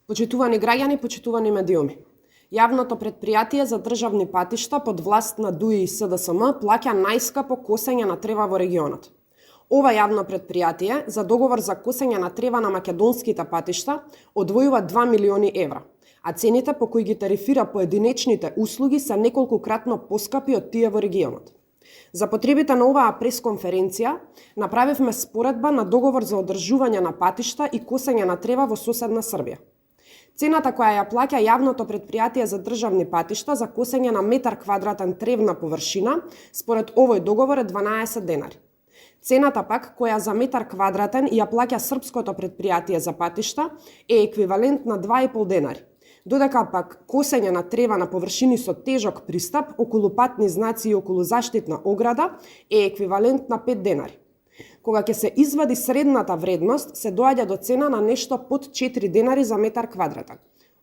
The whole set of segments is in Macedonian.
Почитувани граѓани, почитувани медиуми. Јавното претпријатие за државни патишта под власт на ДУИ и СДСМ плаќа најскапо косење на трева во регионот. Ова јавно претпријатие за договор за косење на трева на македонските патишта одвојува 2 милиони евра, а цените по кои ги тарифира поединечните услуги се неколкократно поскапи од тие во регионот. За потребите на оваа пресконференција направивме споредба на договор за одржување на патишта и косење на трева во соседна Србија. Цената која ја плаќа јавното претпријатие за државни патишта за косење на метар квадратен тревна површина според овој договор е 12 денари. Цената пак која за метар квадратен ја плаќа српското претпријатие за патишта е еквивалент на 2,5 денари, додека пак косење на трева на површини со тежок пристап околу патни знаци и околу заштитна ограда е еквивалент на 5 денари. Кога ќе се извади средната вредност, се доаѓа до цена на нешто под 4 денари за метар квадратен,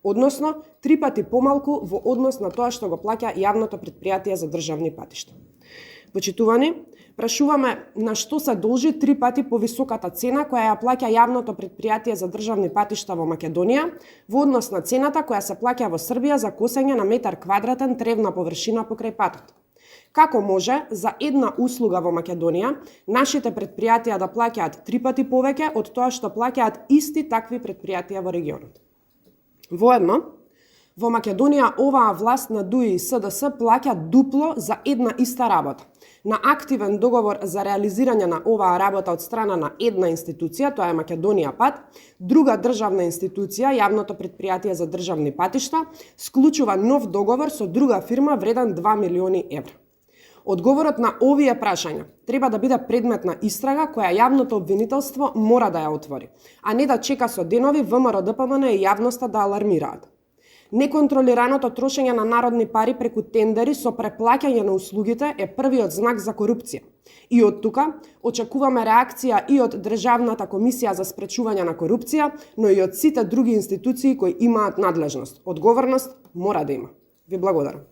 односно 3 пати помалку во однос на тоа што го плаќа јавното претпријатие за државни патишта. Почитувани, прашуваме на што се должи 3 пати повисоката цена која ја плаќа јавното претпријатие за државни патишта во Македонија во однос на цената која се плаќа во Србија за косење на метар квадратен тревна површина покрај патот. Како може за една услуга во Македонија нашите претпријатија да плаќаат 3 пати повеќе од тоа што плаќаат исти такви претпријатија во регионот? Воедно, во Македонија оваа власт на ДУИ и СДС плаќа дупло за една иста работа. На активен договор за реализирање на оваа работа од страна на една институција, тоа е Македонија Пат, друга државна институција, јавното претпријатие за државни патишта, склучува нов договор со друга фирма вреден 2 милиони евра. Одговорот на овие прашања треба да биде предмет на истрага која јавното обвинителство мора да ја отвори, а не да чека со денови ВМРО, ДПМН и јавноста да алармираат. Неконтролираното трошење на народни пари преку тендери со преплаќање на услугите е првиот знак за корупција. И од тука очекуваме реакција и од Државната комисија за спречување на корупција, но и од сите други институции кои имаат надлежност. Одговорност мора да има. Ви благодарам.